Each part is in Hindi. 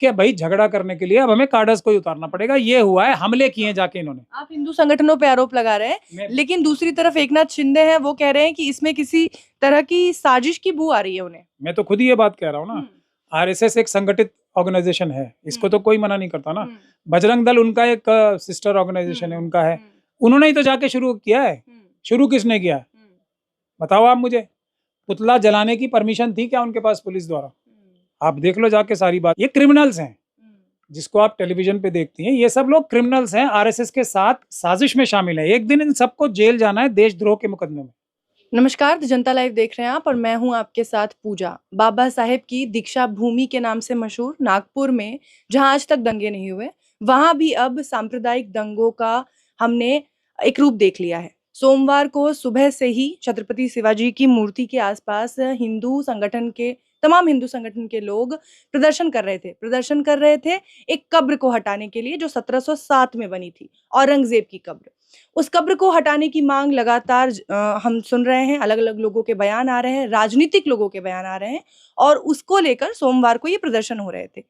कि भाई झगड़ा करने के लिए अब हमें कार्डर्स को ही उतारना पड़ेगा। ये हुआ है, हमले किए हैं जाके इन्होंने। आप हिंदू संगठनों पे आरोप लगा रहे हैं, लेकिन दूसरी तरफ एकनाथ शिंदे हैं, वो कह रहे हैं कि इसमें किसी तरह की साजिश की बू आ रही है उन्हें। मैं तो खुद ही ये बात कह रहा हूँ ना, आरएसएस एक संगठित ऑर्गेनाइजेशन है, इसको तो कोई मना नहीं करता ना। बजरंग दल उनका एक सिस्टर ऑर्गेनाइजेशन है, उनका है, उन्होंने ही तो जाके शुरू किया है। शुरू किसने किया है बताओ आप मुझे? पुतला जलाने की परमिशन थी क्या उनके पास पुलिस द्वारा? आप देख लो जाके सारी बात। ये क्रिमिनल्स हैं जिसको आप टेलीविजन पे देखती हैं, ये सब लोग क्रिमिनल्स हैं, आरएसएस के साथ साजिश में शामिल है। एक दिन इन सबको जेल जाना है देशद्रोह के मुकदमे में। नमस्कार, द जनता लाइव देख रहे हैं आप और मैं हूं आपके साथ पूजा। बाबा साहेब की दीक्षा भूमि के नाम से मशहूर नागपुर में जहां आज तक दंगे नहीं हुए, वहां भी अब सांप्रदायिक दंगों का हमने एक रूप देख लिया है। सोमवार को सुबह से ही छत्रपति शिवाजी की मूर्ति के आसपास तमाम हिंदू संगठन के लोग प्रदर्शन कर रहे थे एक कब्र को हटाने के लिए जो 1707 में बनी थी, औरंगजेब की कब्र। उस कब्र को हटाने की मांग लगातार हम सुन रहे हैं, अलग अलग लोगों के बयान आ रहे हैं, राजनीतिक लोगों के बयान आ रहे हैं, और उसको लेकर सोमवार को ये प्रदर्शन हो रहे थे।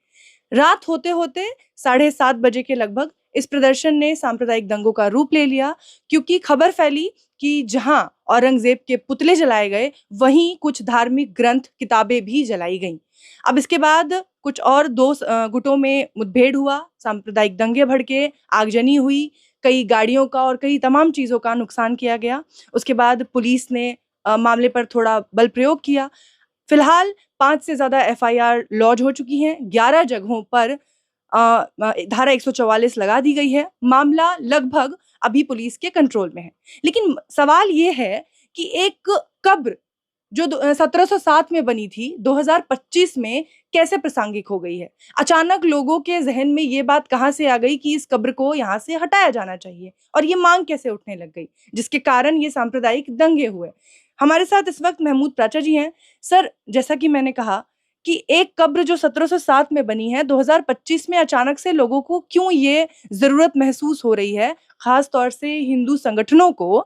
रात होते होते 7:30 बजे के लगभग इस प्रदर्शन ने सांप्रदायिक दंगों का रूप ले लिया, क्योंकि खबर फैली कि जहां औरंगजेब के पुतले जलाए गए, वहीं कुछ धार्मिक ग्रंथ, किताबें भी जलाई गईं। अब इसके बाद कुछ और दो गुटों में मुठभेड़ हुआ, सांप्रदायिक दंगे भड़के, आगजनी हुई, कई गाड़ियों का और कई तमाम चीजों का नुकसान किया गया। उसके बाद पुलिस ने मामले पर थोड़ा बल प्रयोग किया। फिलहाल 5 से ज्यादा एफआईआर लॉन्च हो चुकी हैं, 11 जगहों पर धारा 144 लगा दी गई है। मामला लगभग अभी पुलिस के कंट्रोल में है। लेकिन सवाल ये है कि एक कब्र जो 1707 में बनी थी, 2025 में कैसे प्रासंगिक हो गई है? अचानक लोगों के जहन में ये बात कहाँ से आ गई कि इस कब्र को यहाँ से हटाया जाना चाहिए, और ये मांग कैसे उठने लग गई, जिसके कारण ये सांप्रदायिक दंगे हुए? हमारे साथ इस वक्त महमूद प्राचा जी हैं। सर, जैसा कि मैंने कहा कि एक कब्र जो 1707 में बनी है, 2025 में अचानक से लोगों को क्यों ये जरूरत महसूस हो रही है, खास तौर से हिंदू संगठनों को,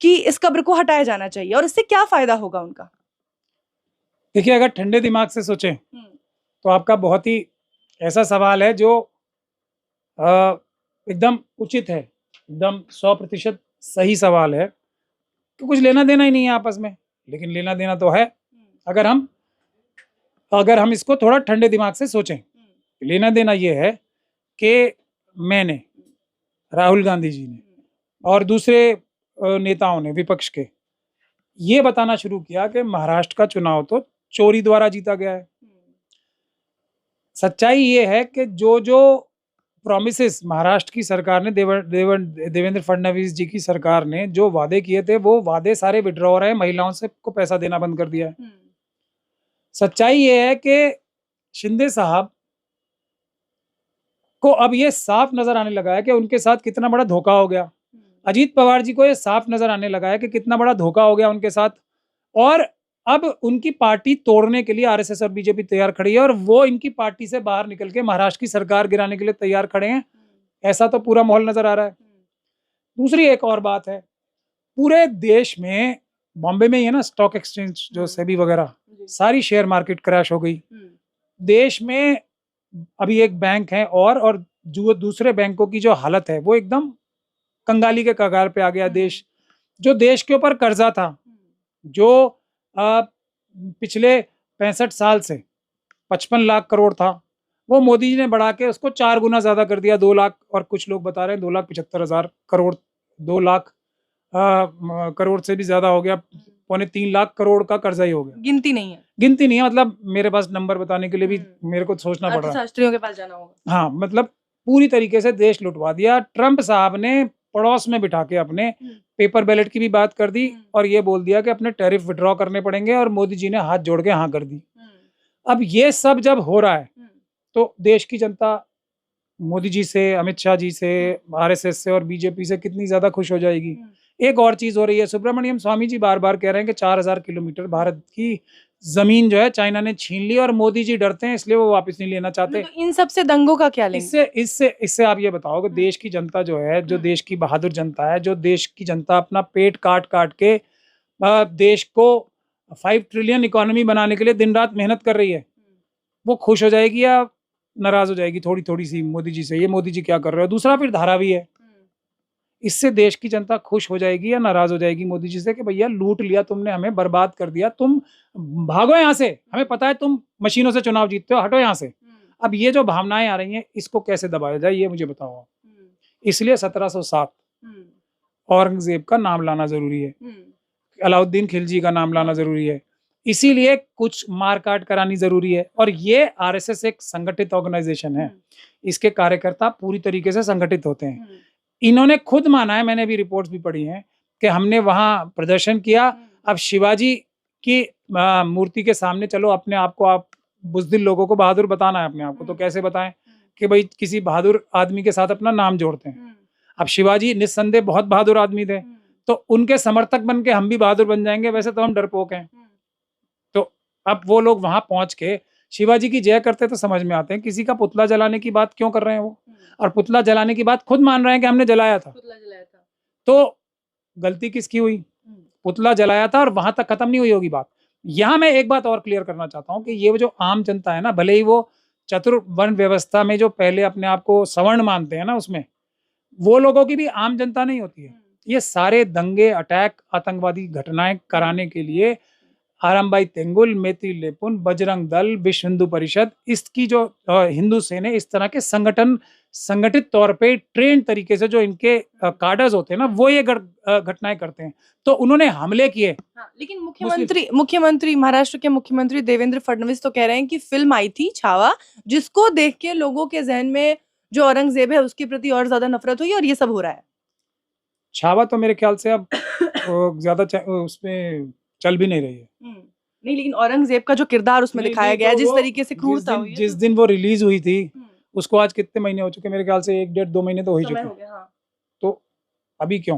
कि इस कब्र को हटाया जाना चाहिए, और इससे क्या फायदा होगा उनका? देखिए, अगर ठंडे दिमाग से सोचें तो आपका बहुत ही ऐसा सवाल है जो एकदम उचित है, एकदम 100% सही सवाल है। तो कुछ लेना देना ही नहीं है आपस में, लेकिन लेना देना तो है। अगर हम इसको थोड़ा ठंडे दिमाग से सोचें, लेना देना ये है कि मैंने, राहुल गांधी जी ने और दूसरे नेताओं ने, विपक्ष के, ये बताना शुरू किया कि महाराष्ट्र का चुनाव तो चोरी द्वारा जीता गया है। सच्चाई ये है कि जो जो प्रॉमिसेस महाराष्ट्र की सरकार ने, देवेंद्र फडणवीस जी की सरकार ने जो वादे किए थे, वो वादे सारे विड्रॉ रहे। महिलाओं से को पैसा देना बंद कर दिया है। सच्चाई ये है कि शिंदे साहब को अब ये साफ नजर आने लगा है कि उनके साथ कितना बड़ा धोखा हो गया। अजीत पवार जी को ये साफ नजर आने लगा है कि कितना बड़ा धोखा हो गया उनके साथ, और अब उनकी पार्टी तोड़ने के लिए आरएसएस और बीजेपी तैयार खड़ी है, और वो इनकी पार्टी से बाहर निकल के महाराष्ट्र की सरकार गिराने के लिए तैयार खड़े हैं। ऐसा तो पूरा माहौल नजर आ रहा है। दूसरी एक और बात है, पूरे देश में, बॉम्बे में ही है ना स्टॉक एक्सचेंज जो सेबी वगैरह, सारी शेयर मार्केट क्रैश हो गई। देश में अभी एक बैंक है और जो दूसरे बैंकों की जो हालत है वो एकदम कंगाली के कगार पे आ गया देश। जो देश के ऊपर कर्जा था, जो पिछले 65 साल से 55 लाख करोड़ था, वो मोदी जी ने बढ़ा के उसको 4 गुना ज्यादा कर दिया, 2 लाख, और कुछ लोग बता रहे हैं 2,75,000 करोड़, 2 लाख करोड़ से भी ज्यादा हो गया, 2.25 लाख करोड़ का कर्जा ही हो गया। गिनती नहीं है, मतलब मेरे पास नंबर बताने के लिए भी मेरे को सोचना पड़ रहा है, अर्थशास्त्रियों के पास जाना होगा। हाँ, मतलब पूरी तरीके से देश लुटवा दिया। ट्रंप साहब ने पड़ोस में बिठा के अपने पेपर बैलेट की भी बात कर दी, और ये बोल दिया कि अपने टैरिफ विड्रॉ करने पड़ेंगे, और मोदी जी ने हाथ जोड़ के हाँ कर दी। अब ये सब जब हो रहा है तो देश की जनता मोदी जी से, अमित शाह जी से, आरएसएस से और बीजेपी से कितनी ज्यादा खुश हो जाएगी। एक और चीज हो रही है, सुब्रमण्यम स्वामी जी बार बार कह रहे हैं कि 4,000 किलोमीटर भारत की जमीन जो है चाइना ने छीन ली, और मोदी जी डरते हैं इसलिए वो वापस नहीं लेना चाहते। तो इन सब से दंगों का क्या लिंक? इससे आप ये बताओ कि देश की जनता जो है, जो देश की बहादुर जनता है, जो देश की जनता अपना पेट काट काट के देश को 5 ट्रिलियन इकोनॉमी बनाने के लिए दिन रात मेहनत कर रही है, वो खुश हो जाएगी या नाराज हो जाएगी थोड़ी थोड़ी सी मोदी जी से, ये मोदी जी क्या कर रहे हो। दूसरा फिर धारावी है, इससे देश की जनता खुश हो जाएगी या नाराज हो जाएगी मोदी जी से कि भैया लूट लिया तुमने, हमें बर्बाद कर दिया, तुम भागो यहाँ से, हमें पता है तुम मशीनों से चुनाव जीतते हो, हटो यहाँ से। अब ये जो भावनाएं आ रही हैं इसको कैसे दबाया जाए ये मुझे बताओ। इसलिए 1707 औरंगजेब का नाम लाना जरूरी है, अलाउद्दीन खिलजी का नाम लाना जरूरी है, इसीलिए कुछ मारकाट करानी जरूरी है। और ये आरएसएस एक संगठित ऑर्गेनाइजेशन है, इसके कार्यकर्ता पूरी तरीके से संगठित होते हैं। इन्होंने खुद माना है, मैंने भी रिपोर्ट्स भी पढ़ी हैं कि हमने वहां प्रदर्शन किया, अब शिवाजी की मूर्ति के सामने चलो अपने आप को, आप बुज़दिल लोगों को बहादुर बताना है अपने आप को, तो कैसे बताएं कि भाई किसी बहादुर आदमी के साथ अपना नाम जोड़ते हैं। अब शिवाजी निस्संदेह बहुत बहादुर आदमी थे, तो उनके समर्थक बन के हम भी बहादुर बन जाएंगे, वैसे तो हम डरपोक हैं। तो अब वो लोग वहां पहुंच के शिवाजी की जय करते तो समझ में आते हैं, किसी का पुतला जलाने की बात क्यों कर रहे हैं वो, और पुतला जलाने की बात खुद मान रहे हैं कि हमने जलाया था। तो गलती किसकी हुई, पुतला जलाया था और वहां तक खत्म नहीं हुई होगी बात। यहाँ मैं एक बात और क्लियर करना चाहता हूँ कि ये जो आम जनता है ना, भले ही वो चतुर्वर्ण व्यवस्था में जो पहले अपने आप को सवर्ण मानते हैं ना, उसमें वो लोगों की भी आम जनता नहीं होती है। ये सारे दंगे, अटैक, आतंकवादी घटनाएं कराने के लिए आरामबाई तेंगुल, मेत्री लेपुन, बजरंग दल, विश्व हिंदू परिषद, इसकी जो हिंदू सेना, इस तरह के संगठन संगठित तौर पे ट्रेन तरीके से जो इनके कार्डर्स होते हैं ना, वो ये घटनाएं करते हैं। तो उन्होंने हमले किए। हाँ, लेकिन मुख्यमंत्री महाराष्ट्र के मुख्यमंत्री देवेंद्र फडणवीस तो कह रहे हैं कि फिल्म आई थी छावा, जिसको देख के लोगों के जहन में जो औरंगजेब है उसके प्रति और ज्यादा नफरत हुई और ये सब हो रहा है। छावा तो मेरे ख्याल से अब ज्यादा उसमें चल भी नहीं रही है। नहीं, लेकिन औरंगजेब का जो किरदार उसमें दिखाया गया है, जिस तरीके से क्रूरता हुई है, जिस दिन वो रिलीज हुई थी उसको आज कितने महीने हो चुके, मेरे ख्याल से 1 डेढ़ 2 महीने तो हो ही चुके हैं। हाँ। तो अभी क्यों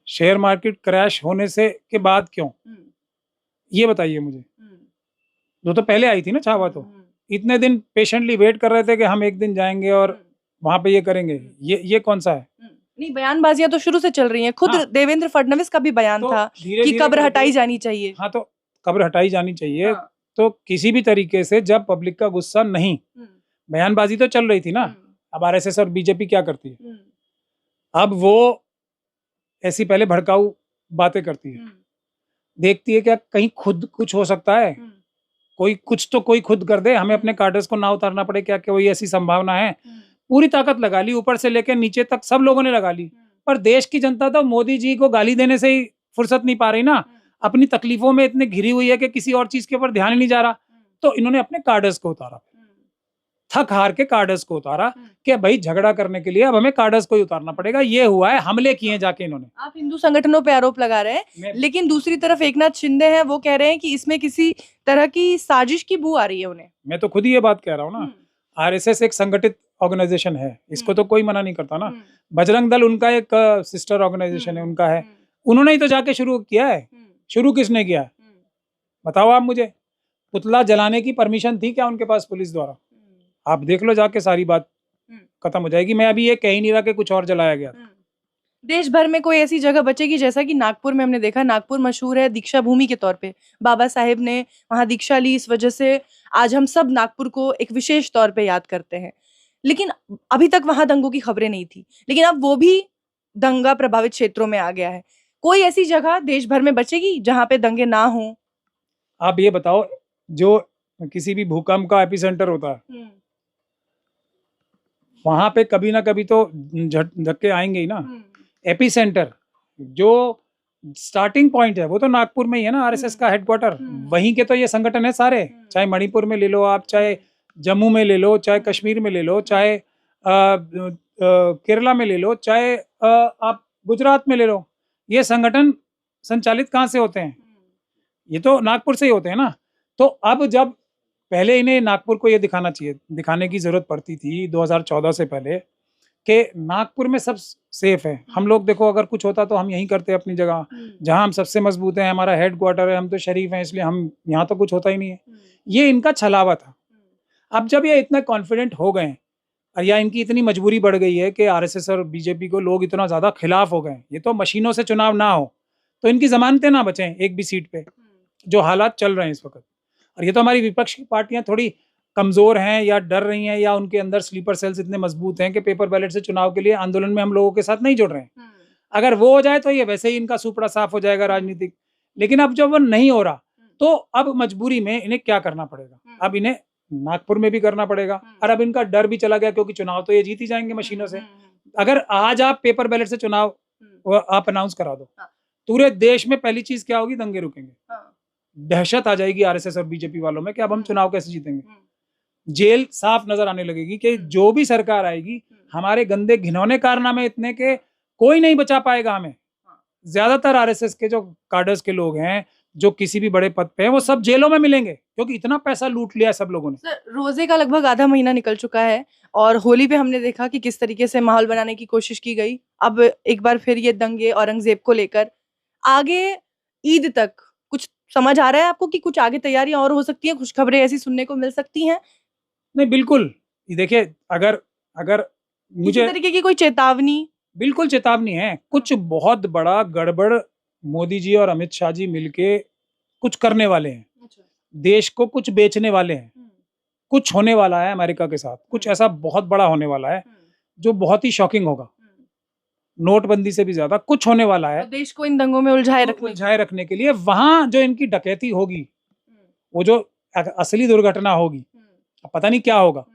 शेयर मार्केट क्रैश होने से के बाद क्यों, ये बताइए मुझे। जो तो पहले आई थी ना छावा, तो इतने दिन पेशेंटली वेट कर रहे थे कि हम एक दिन जाएंगे और वहां पे ये करेंगे, ये कौन सा है। नहीं, बयानबाजियां तो शुरू से चल रही हैं। खुद देवेंद्र फडणवीस का भी बयान था कि कब्र हटाई जानी चाहिए। हाँ, तो कब्र हटाई जानी चाहिए। तो किसी भी तरीके से जब पब्लिक का गुस्सा नहीं, बयानबाजी तो चल रही थी ना। अब आरएसएस और बीजेपी क्या करती है, अब वो ऐसी पहले भड़काऊ बातें करती है, देखती है क्या कहीं खुद कुछ हो सकता है, कोई कुछ तो कोई खुद कर दे, हमें अपने कार्डर्स को ना उतारना पड़े, क्या कोई ऐसी संभावना है। पूरी ताकत लगा ली, ऊपर से लेकर नीचे तक सब लोगों ने लगा ली, पर देश की जनता तो मोदी जी को गाली देने से ही फुर्सत नहीं पा रही ना, अपनी तकलीफों में इतने घिरी हुई है कि किसी और चीज के ऊपर ध्यान ही नहीं जा रहा। तो इन्होंने अपने कार्डर्स को उतारा, थक हार के कार्डर्स को उतारा कि भाई झगड़ा करने के लिए अब हमें कार्डर्स को ही उतारना पड़ेगा। ये हुआ है, हमले किए जाके इन्होंने। आप हिंदू संगठनों पे आरोप लगा रहे हैं, लेकिन दूसरी तरफ एकनाथ शिंदे हैं, वो कह रहे हैं कि इसमें किसी तरह की साजिश की बू आ रही है उन्हें। मैं तो खुद ही ये बात कह रहा हूँ ना, आरएसएस एक संगठित ऑर्गेनाइजेशन है, इसको तो कोई मना नहीं करता ना। बजरंग दल उनका एक सिस्टर ऑर्गेनाइजेशन है, उनका है, उन्होंने ही तो जाके शुरू किया है। शुरू किसने किया बताओ आप मुझे। पुतला जलाने की परमिशन थी क्या उनके पास पुलिस द्वारा? आप देख लो जाके, सारी बात खत्म हो जाएगी। मैं अभी ये कह ही नहीं रहा कि कुछ और जलाया गया। देश भर में कोई ऐसी जगह बचेगी, जैसा कि नागपुर में हमने देखा, नागपुर मशहूर है दीक्षा भूमि के तौर पे, बाबा साहेब ने वहां दीक्षा ली, इस वजह से आज हम सब नागपुर को एक विशेष तौर पे याद करते हैं। लेकिन अभी तक वहां दंगों की खबरें नहीं थी, लेकिन अब वो भी दंगा प्रभावित क्षेत्रों में आ गया है। कोई ऐसी जगह देश भर में बचेगी जहां पे दंगे ना हो? आप ये बताओ, जो किसी भी भूकंप का एपिसेंटर होता है वहां पे कभी ना कभी तो धक्के आएंगे ही ना। एपिसेंटर जो स्टार्टिंग पॉइंट है वो तो नागपुर में ही है ना, आरएसएस का हेडक्वार्टर, वहीं के तो ये संगठन है सारे। चाहे मणिपुर में ले लो आप, चाहे जम्मू में ले लो, चाहे कश्मीर में ले लो, चाहे केरला में ले लो, चाहे आप गुजरात में ले लो, ये संगठन संचालित कहाँ से होते हैं? ये तो नागपुर से ही होते हैं ना। तो अब जब पहले इन्हें नागपुर को ये दिखाने की जरूरत पड़ती थी 2014 से पहले कि नागपुर में सब सेफ है। हम लोग देखो, अगर कुछ होता तो हम यहीं करते अपनी जगह, जहां हम सबसे मजबूत हैं, हमारा हेडक्वार्टर है, हम तो शरीफ हैं, इसलिए हम यहाँ तो कुछ होता ही नहीं है। ये इनका छलावा था। अब जब ये इतना कॉन्फिडेंट हो गए और या इनकी इतनी मजबूरी बढ़ गई है कि आरएसएस और बीजेपी को लोग इतना ज्यादा खिलाफ हो गए, ये तो मशीनों से चुनाव ना हो तो इनकी जमानतें ना बचें एक भी सीट पे, जो हालात चल रहे हैं इस वक्त। और ये तो हमारी विपक्ष की पार्टियां थोड़ी कमजोर हैं या डर रही हैं या उनके अंदर स्लीपर सेल्स इतने मजबूत हैं कि पेपर बैलेट से चुनाव के लिए आंदोलन में हम लोगों के साथ नहीं जुड़ रहे हैं। अगर वो हो जाए तो ये वैसे ही इनका सुपड़ा साफ हो जाएगा राजनीतिक। लेकिन अब जब वो नहीं हो रहा तो अब मजबूरी में इन्हें क्या करना पड़ेगा, अब इन्हें नागपुर में भी करना पड़ेगा। और अब इनका डर भी चला गया क्योंकि चुनाव तो ये जीत ही जाएंगे मशीनों से। अगर आज आप पेपर बैलेट से चुनाव आप अनाउंस करा दो, पूरे देश में पहली चीज क्या होगी, दंगे रुकेंगे, दहशत आ जाएगी आरएसएस और बीजेपी वालों में कि अब हम चुनाव कैसे जीतेंगे। जेल साफ नजर आने लगेगी कि जो भी सरकार आएगी हमारे गंदे घिनौने कारनामे इतने के कोई नहीं बचा पाएगा हमें। ज्यादातर आरएसएस के जो कार्डर्स के लोग हैं जो किसी भी बड़े पद पे हैं वो सब जेलों में मिलेंगे क्योंकि इतना पैसा लूट लिया सब लोगों ने। सर, रोजे का लगभग आधा महीना निकल चुका है और होली पे हमने देखा कि किस तरीके से माहौल बनाने की कोशिश की गई। अब एक बार फिर ये दंगे औरंगजेब को लेकर आगे ईद तक कुछ समझ आ रहा है आपको कि कुछ आगे तैयारियां और हो सकती हैं, खुशखबरें ऐसी सुनने को मिल सकती हैं? नहीं बिल्कुल, ये देखिए अगर मुझे तरीके की कोई चेतावनी? बिल्कुल चेतावनी है। कुछ बहुत बड़ा गड़बड़ मोदी जी और अमित शाह जी मिलके कुछ करने वाले हैं। देश को कुछ बेचने वाले हैं। कुछ होने वाला है अमेरिका के साथ, कुछ ऐसा बहुत बड़ा होने वाला है जो बहुत ही शॉकिंग होगा। नोटबंदी से भी ज्यादा कुछ होने वाला है। तो देश को इन दंगों में उलझाए रखने के लिए वहां जो इनकी डकैती होगी, वो जो असली दुर्घटना होगी, पता नहीं क्या होगा।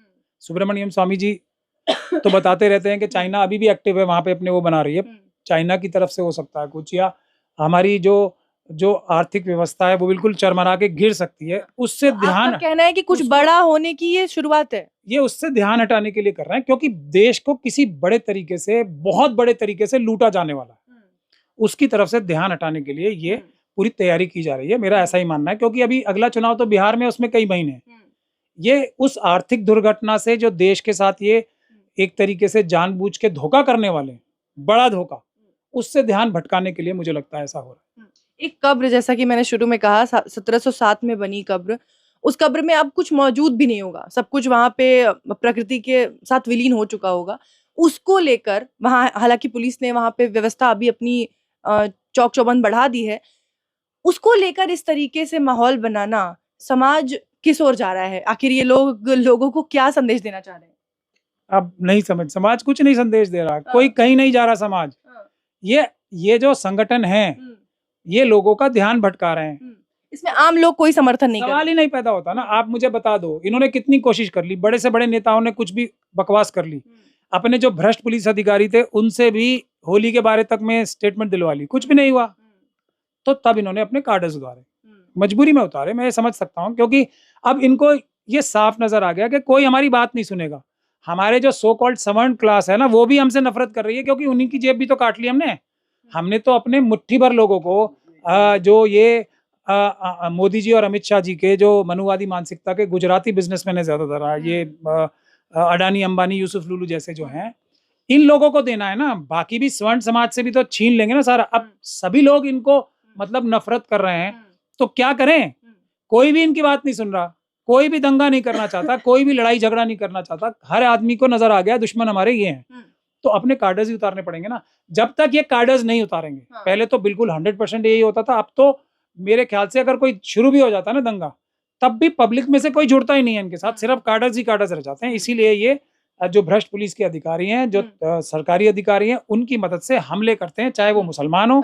सुब्रमण्यम स्वामी जी तो बताते रहते हैं कि चाइना अभी भी एक्टिव है वहां पे, अपने वो बना रही है। चाइना की तरफ से हो सकता है कुछ, या हमारी जो आर्थिक व्यवस्था है वो बिल्कुल चरमरा के गिर सकती है। उससे ध्यान, कहना है कि कुछ बड़ा होने की ये शुरुआत है, ये उससे ध्यान हटाने के लिए कर रहे हैं क्योंकि देश को किसी बड़े तरीके से, बहुत बड़े तरीके से लूटा जाने वाला है। उसकी तरफ से ध्यान हटाने के लिए ये पूरी तैयारी की जा रही है, मेरा ऐसा ही मानना है। क्योंकि अभी अगला चुनाव तो बिहार में, उसमें कई महीने हैं। ये उस आर्थिक दुर्घटना से जो देश के साथ ये एक तरीके से जानबूझ के धोखा करने वाले, बड़ा धोखा, उससे ध्यान भटकाने के लिए मुझे लगता है ऐसा हो रहा है। एक कब्र, जैसा कि मैंने शुरू में कहा, 1707 में बनी कब्र, उस कब्र में अब कुछ मौजूद भी नहीं होगा, सब कुछ वहां पे प्रकृति के साथ विलीन हो चुका होगा। उसको लेकर वहां, हालांकि पुलिस ने वहां पे व्यवस्था अभी अपनी चौक चौबंद बढ़ा दी है, उसको लेकर इस तरीके से माहौल बनाना, समाज किस ओर जा रहा है? आखिर ये लोगों को क्या संदेश देना चाह रहे हैं? अब नहीं समझ, समाज कुछ नहीं संदेश दे रहा, कोई कहीं नहीं जा रहा समाज। ये जो संगठन है ये लोगों का ध्यान भटका रहे हैं। इसमें आम लोग कोई समर्थन नहीं, सवाल ही नहीं पैदा होता ना। आप मुझे बता दो, इन्होंने कितनी कोशिश कर ली, बड़े से बड़े नेताओं ने कुछ भी बकवास कर ली, अपने जो भ्रष्ट पुलिस अधिकारी थे उनसे भी होली के बारे तक में स्टेटमेंट दिलवा ली, कुछ भी नहीं हुआ। तो तब इन्होंने अपने कार्डर्स उतारे, मजबूरी में उतारे, मैं समझ सकता हूँ। क्योंकि अब इनको ये साफ नजर आ गया कि कोई हमारी बात नहीं सुनेगा। हमारे जो सो कॉल्ड सवर्ण क्लास है ना, वो भी हमसे नफरत कर रही है क्योंकि उन्हीं की जेब भी तो काट ली हमने तो अपने मुट्ठी भर लोगों को जो ये मोदी जी और अमित शाह जी के जो मनुवादी मानसिकता के गुजराती बिजनेसमैन है ज्यादातर, ये अडानी अंबानी यूसुफ लुलू जैसे जो हैं, इन लोगों को देना है ना। बाकी भी स्वर्ण समाज से भी तो छीन लेंगे ना सारा। अब सभी लोग इनको मतलब नफरत कर रहे हैं तो क्या करें? कोई भी इनकी बात नहीं सुन रहा, कोई भी दंगा नहीं करना चाहता, कोई भी लड़ाई झगड़ा नहीं करना चाहता। हर आदमी को नजर आ गया दुश्मन हमारे ये हैं, तो अपने कार्डर्स ही उतारने पड़ेंगे ना। जब तक ये कार्डर्स नहीं उतारेंगे, पहले तो बिल्कुल 100% यही होता था, अब तो मेरे ख्याल से अगर कोई शुरू भी हो जाता है ना दंगा, तब भी पब्लिक में से कोई जुड़ता ही नहीं है इनके साथ, सिर्फ कार्डर्स ही कार्डर्स रह जाते हैं। इसीलिए ये जो भ्रष्ट पुलिस के अधिकारी हैं, जो सरकारी अधिकारी हैं, उनकी मदद से हमले करते हैं, चाहे वो मुसलमान हो,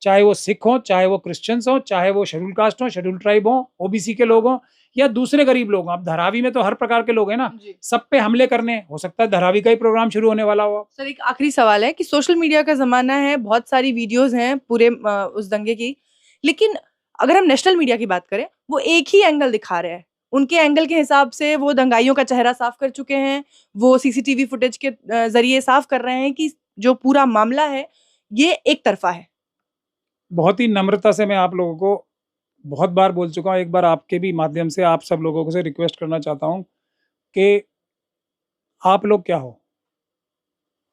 चाहे वो सिख हो, चाहे वो क्रिश्चियंस हो, चाहे वो शेड्यूल कास्ट हो, शेड्यूल ट्राइब हो, ओबीसी के लोग हो या दूसरे गरीब लोग। अब धारावी में तो हर प्रकार के लोग हैं ना, सब पे हमले करने, हो सकता है धारावी का ही प्रोग्राम शुरू होने वाला हो। सर, एक आखिरी सवाल है कि सोशल मीडिया का जमाना है, बहुत सारी वीडियोस हैं पूरे उस दंगे की, लेकिन अगर हम नेशनल मीडिया की बात करें, वो एक ही एंगल दिखा रहे हैं। उनके एंगल के हिसाब से वो दंगाइयों का चेहरा साफ कर चुके हैं, वो सीसीटीवी फुटेज के जरिए साफ कर रहे हैं कि जो पूरा मामला है ये एक तरफा है। बहुत ही नम्रता से मैं आप लोगों को बहुत बार बोल चुका हूँ, एक बार आपके भी माध्यम से आप सब लोगों से रिक्वेस्ट करना चाहता हूँ कि आप लोग क्या हो,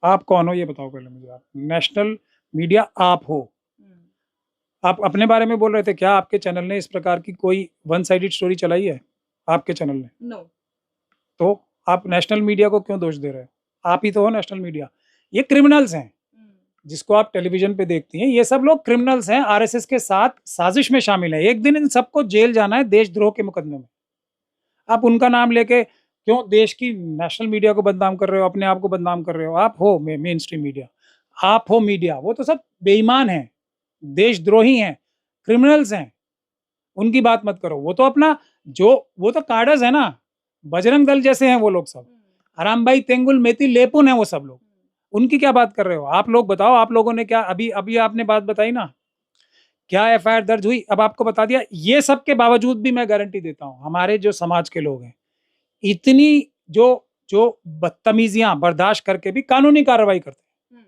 आप कौन हो ये बताओ पहले मुझे। आप नेशनल मीडिया आप हो, आप अपने बारे में बोल रहे थे, क्या आपके चैनल ने इस प्रकार की कोई वन साइडेड स्टोरी चलाई है आपके चैनल ने? नो। तो आप नेशनल मीडिया को क्यों दोष दे रहे हो? आप ही तो हो नेशनल मीडिया। ये क्रिमिनल्स हैं जिसको आप टेलीविजन पे देखती हैं, ये सब लोग क्रिमिनल्स हैं, आरएसएस के साथ साजिश में शामिल है। एक दिन इन सबको जेल जाना है देशद्रोह के मुकदमे में। आप उनका नाम लेके क्यों देश की नेशनल मीडिया को बदनाम कर रहे हो, अपने आप को बदनाम कर रहे हो? आप हो मेन स्ट्रीम मीडिया, आप हो मीडिया, वो तो सब बेईमान हैं, देशद्रोही हैं, क्रिमिनल्स हैं, उनकी बात मत करो। वो तो अपना वो तो कार्डर्स है ना, बजरंग दल जैसे हैं वो लोग सब, हरामभाई, तेंगुल, मेती, लेपुन है वो सब लोग, उनकी क्या बात कर रहे हो? आप लोग बताओ, आप लोगों ने क्या अभी अभी आपने बात बताई ना, क्या एफआईआर दर्ज हुई? अब आपको बता दिया। ये सब के बावजूद भी मैं गारंटी देता हूँ, हमारे जो समाज के लोग हैं, इतनी जो जो बदतमीजियां बर्दाश्त करके भी कानूनी कार्रवाई करते हैं,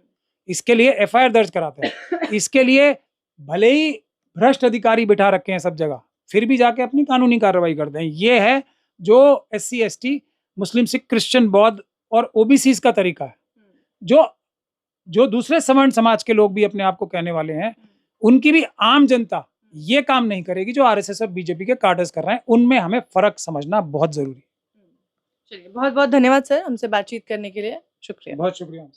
इसके लिए एफआईआर दर्ज कराते हैं, इसके लिए भले ही भ्रष्ट अधिकारी बिठा रखे हैं सब जगह, फिर भी जाके अपनी कानूनी कार्रवाई करते हैं। ये है जो SC ST, मुस्लिम, सिख, क्रिश्चियन, बौद्ध और OBCs का तरीका है। जो जो दूसरे सवर्ण समाज के लोग भी अपने आप को कहने वाले हैं, उनकी भी आम जनता ये काम नहीं करेगी जो RSS और BJP के कार्डर्स कर रहे हैं। उनमें हमें फर्क समझना बहुत जरूरी है। चलिए, बहुत बहुत धन्यवाद सर, हमसे बातचीत करने के लिए। शुक्रिया। बहुत शुक्रिया।